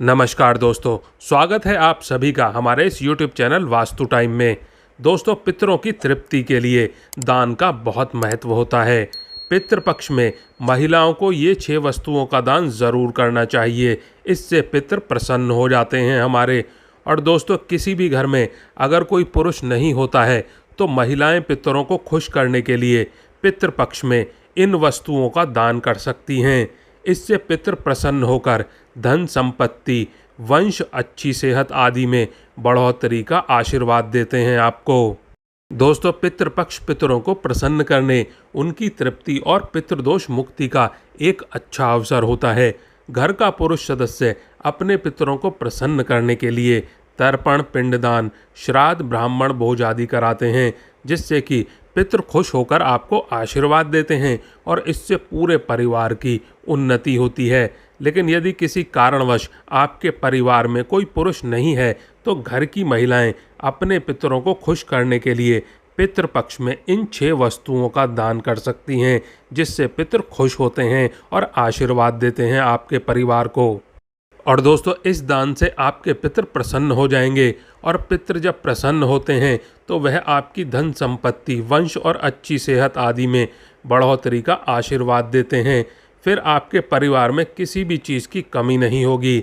नमस्कार दोस्तों, स्वागत है आप सभी का हमारे इस YouTube चैनल वास्तु टाइम में। दोस्तों, पितरों की तृप्ति के लिए दान का बहुत महत्व होता है। पितृपक्ष में महिलाओं को ये 6 वस्तुओं का दान ज़रूर करना चाहिए। इससे पितृ प्रसन्न हो जाते हैं हमारे। और दोस्तों, किसी भी घर में अगर कोई पुरुष नहीं होता है तो महिलाएं पितरों को खुश करने के लिए पितृपक्ष में इन वस्तुओं का दान कर सकती हैं। इससे पितृ प्रसन्न होकर धन संपत्ति, वंश, अच्छी सेहत आदि में बढ़ोतरी का आशीर्वाद देते हैं आपको। दोस्तों, पितृपक्ष पितरों को प्रसन्न करने, उनकी तृप्ति और पितृदोष मुक्ति का एक अच्छा अवसर होता है। घर का पुरुष सदस्य अपने पितरों को प्रसन्न करने के लिए तर्पण, पिंडदान, श्राद्ध, ब्राह्मण भोज आदि कराते हैं, जिससे कि पितृ खुश होकर आपको आशीर्वाद देते हैं और इससे पूरे परिवार की उन्नति होती है। लेकिन यदि किसी कारणवश आपके परिवार में कोई पुरुष नहीं है तो घर की महिलाएं अपने पितरों को खुश करने के लिए पितृपक्ष में इन 6 वस्तुओं का दान कर सकती हैं, जिससे पितृ खुश होते हैं और आशीर्वाद देते हैं आपके परिवार को। और दोस्तों, इस दान से आपके पितृ प्रसन्न हो जाएंगे और पितृ जब प्रसन्न होते हैं तो वह आपकी धन संपत्ति, वंश और अच्छी सेहत आदि में बढ़ोतरी का आशीर्वाद देते हैं। फिर आपके परिवार में किसी भी चीज़ की कमी नहीं होगी।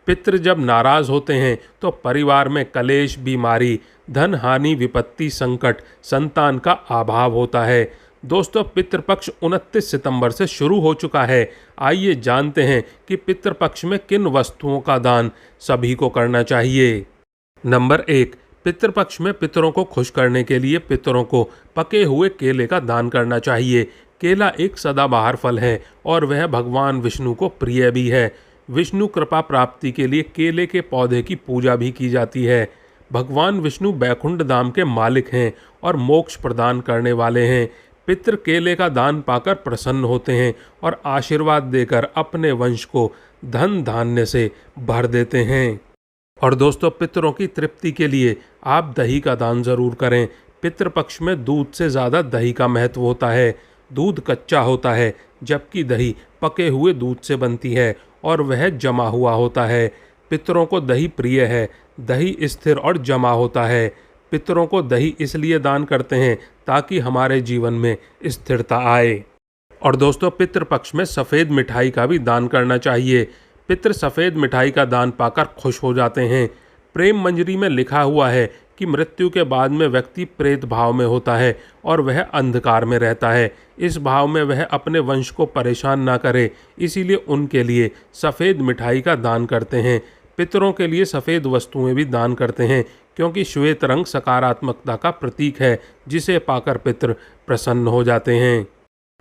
पितृ जब नाराज़ होते हैं तो परिवार में कलेश, बीमारी, धन हानि, विपत्ति, संकट, संतान का अभाव होता है। दोस्तों, पितृपक्ष 29 सितंबर से शुरू हो चुका है। आइए जानते हैं कि पितृपक्ष में किन वस्तुओं का दान सभी को करना चाहिए। नंबर 1, पितृपक्ष में पितरों को खुश करने के लिए पितरों को पके हुए केले का दान करना चाहिए। केला एक सदाबहार फल है और वह भगवान विष्णु को प्रिय भी है। विष्णु कृपा प्राप्ति के लिए केले के पौधे की पूजा भी की जाती है। भगवान विष्णु बैकुंठ धाम के मालिक हैं और मोक्ष प्रदान करने वाले हैं। पितृ केले का दान पाकर प्रसन्न होते हैं और आशीर्वाद देकर अपने वंश को धन धान्य से भर देते हैं। और दोस्तों, पितरों की तृप्ति के लिए आप दही का दान जरूर करें। पितृपक्ष में दूध से ज़्यादा दही का महत्व होता है। दूध कच्चा होता है जबकि दही पके हुए दूध से बनती है और वह जमा हुआ होता है। पितरों को दही प्रिय है। दही स्थिर और जमा होता है। पितरों को दही इसलिए दान करते हैं ताकि हमारे जीवन में स्थिरता आए। और दोस्तों, पितृपक्ष में सफ़ेद मिठाई का भी दान करना चाहिए। पितृ सफ़ेद मिठाई का दान पाकर खुश हो जाते हैं। प्रेम मंजरी में लिखा हुआ है कि मृत्यु के बाद में व्यक्ति प्रेत भाव में होता है और वह अंधकार में रहता है। इस भाव में वह अपने वंश को परेशान ना करे, इसीलिए उनके लिए सफ़ेद मिठाई का दान करते हैं। पितरों के लिए सफ़ेद वस्तुएं भी दान करते हैं, क्योंकि श्वेत रंग सकारात्मकता का प्रतीक है, जिसे पाकर पितृ प्रसन्न हो जाते हैं।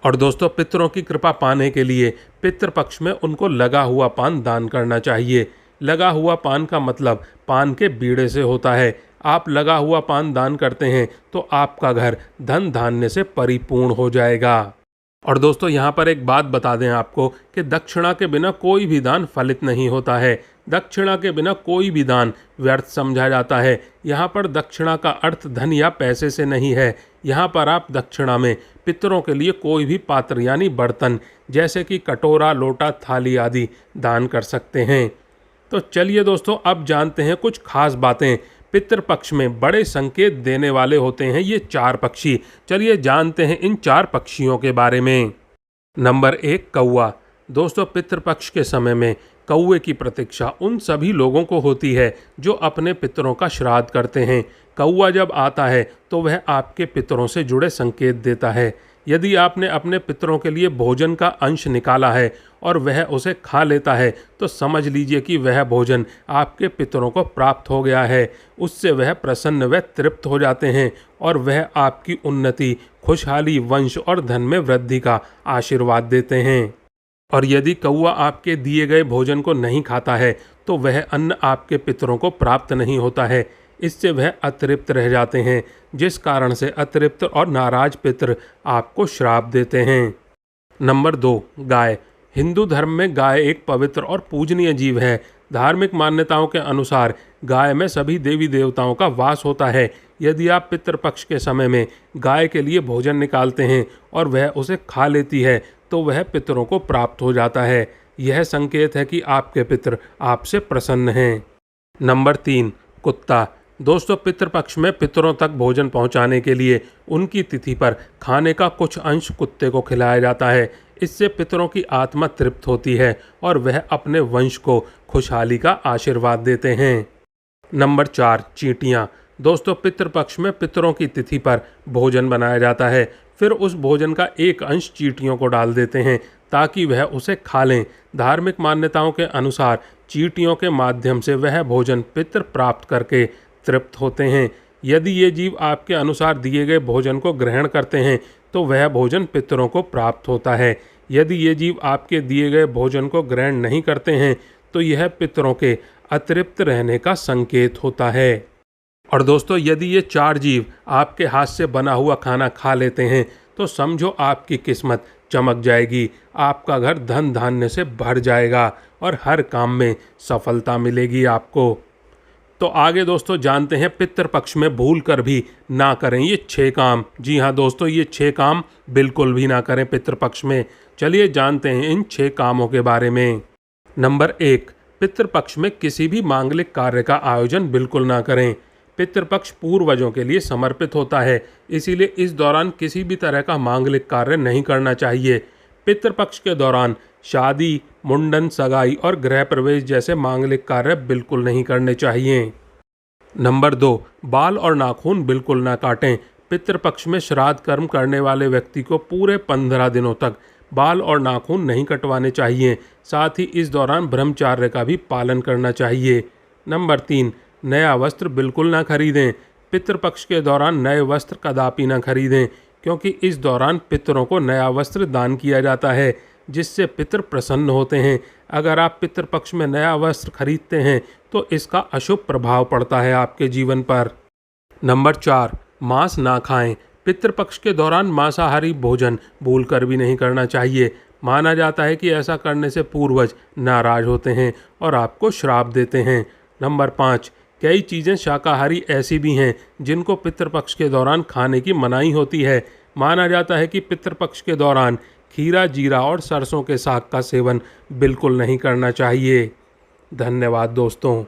और दोस्तों, पितरों की कृपा पाने के लिए पितृपक्ष में उनको लगा हुआ पान दान करना चाहिए। लगा हुआ पान का मतलब पान के बीड़े से होता है। आप लगा हुआ पान दान करते हैं तो आपका घर धन धान्य से परिपूर्ण हो जाएगा। और दोस्तों, यहाँ पर एक बात बता दें आपको कि दक्षिणा के बिना कोई भी दान फलित नहीं होता है। दक्षिणा के बिना कोई भी दान व्यर्थ समझा जाता है। यहाँ पर दक्षिणा का अर्थ धन या पैसे से नहीं है। यहाँ पर आप दक्षिणा में पितरों के लिए कोई भी पात्र यानी बर्तन, जैसे कि कटोरा, लोटा, थाली आदि दान कर सकते हैं। तो चलिए दोस्तों, अब जानते हैं कुछ खास बातें। पितृपक्ष में बड़े संकेत देने वाले होते हैं ये 4 पक्षी। चलिए जानते हैं इन 4 पक्षियों के बारे में। नंबर 1, कौवा। दोस्तों, पितृपक्ष के समय में कौवे की प्रतीक्षा उन सभी लोगों को होती है जो अपने पितरों का श्राद्ध करते हैं। कौवा जब आता है तो वह आपके पितरों से जुड़े संकेत देता है। यदि आपने अपने पितरों के लिए भोजन का अंश निकाला है और वह उसे खा लेता है तो समझ लीजिए कि वह भोजन आपके पितरों को प्राप्त हो गया है। उससे वह प्रसन्न व तृप्त हो जाते हैं और वह आपकी उन्नति, खुशहाली, वंश और धन में वृद्धि का आशीर्वाद देते हैं। और यदि कौवा आपके दिए गए भोजन को नहीं खाता है तो वह अन्न आपके पितरों को प्राप्त नहीं होता है। इससे वह अतृप्त रह जाते हैं, जिस कारण से अतृप्त और नाराज पितर आपको श्राप देते हैं। नंबर 2, गाय। हिंदू धर्म में गाय एक पवित्र और पूजनीय जीव है। धार्मिक मान्यताओं के अनुसार गाय में सभी देवी देवताओं का वास होता है। यदि आप पितृपक्ष के समय में गाय के लिए भोजन निकालते हैं और वह उसे खा लेती है तो वह पितरों को प्राप्त हो जाता है। यह संकेत है कि आपके पितृ आपसे प्रसन्न हैं। नंबर 3, कुत्ता। दोस्तों, पितृपक्ष में पितरों तक भोजन पहुंचाने के लिए उनकी तिथि पर खाने का कुछ अंश कुत्ते को खिलाया जाता है। इससे पितरों की आत्मा तृप्त होती है और वह अपने वंश को खुशहाली का आशीर्वाद देते हैं। नंबर 4, चींटियाँ। दोस्तों, पितृपक्ष में पितरों की तिथि पर भोजन बनाया जाता है, फिर उस भोजन का एक अंश चींटियों को डाल देते हैं ताकि वह उसे खा लें। धार्मिक मान्यताओं के अनुसार चींटियों के माध्यम से वह भोजन पितृ प्राप्त करके तृप्त होते हैं। यदि ये जीव आपके अनुसार दिए गए भोजन को ग्रहण करते हैं तो वह भोजन पितरों को प्राप्त होता है। यदि ये जीव आपके दिए गए भोजन को ग्रहण नहीं करते हैं तो यह पितरों के अतृप्त रहने का संकेत होता है। और दोस्तों, यदि ये 4 जीव आपके हाथ से बना हुआ खाना खा लेते हैं तो समझो आपकी किस्मत चमक जाएगी, आपका घर धन धान्य से भर जाएगा और हर काम में सफलता मिलेगी आपको। तो आगे दोस्तों जानते हैं पितृपक्ष में भूल कर भी ना करें ये 6 काम। जी हाँ दोस्तों, ये 6 काम बिल्कुल भी ना करें पितृपक्ष में। चलिए जानते हैं इन 6 कामों के बारे में। नंबर 1, पितृपक्ष में किसी भी मांगलिक कार्य का आयोजन बिल्कुल ना करें। पितृपक्ष पूर्वजों के लिए समर्पित होता है, इसीलिए इस दौरान किसी भी तरह का मांगलिक कार्य नहीं करना चाहिए। पितृपक्ष के दौरान शादी, मुंडन, सगाई और गृह प्रवेश जैसे मांगलिक कार्य बिल्कुल नहीं करने चाहिए। नंबर 2, बाल और नाखून बिल्कुल ना काटें। पितृपक्ष में श्राद्ध कर्म करने वाले व्यक्ति को पूरे 15 दिनों तक बाल और नाखून नहीं कटवाने चाहिए। साथ ही इस दौरान ब्रह्मचार्य का भी पालन करना चाहिए। नंबर 3, नया वस्त्र बिल्कुल ना खरीदें। पितृपक्ष के दौरान नए वस्त्र कदापि ना खरीदें, क्योंकि इस दौरान पितरों को नया वस्त्र दान किया जाता है, जिससे पितर प्रसन्न होते हैं। अगर आप पितृपक्ष में नया वस्त्र खरीदते हैं तो इसका अशुभ प्रभाव पड़ता है आपके जीवन पर। नंबर 4, मांस ना खाएं। पितृपक्ष के दौरान मांसाहारी भोजन भूलकर भी नहीं करना चाहिए। माना जाता है कि ऐसा करने से पूर्वज नाराज होते हैं और आपको श्राप देते हैं। नंबर 5, कई चीज़ें शाकाहारी ऐसी भी हैं जिनको पितृपक्ष के दौरान खाने की मनाही होती है। माना जाता है कि पितृपक्ष के दौरान खीरा, जीरा और सरसों के साग का सेवन बिल्कुल नहीं करना चाहिए। धन्यवाद दोस्तों।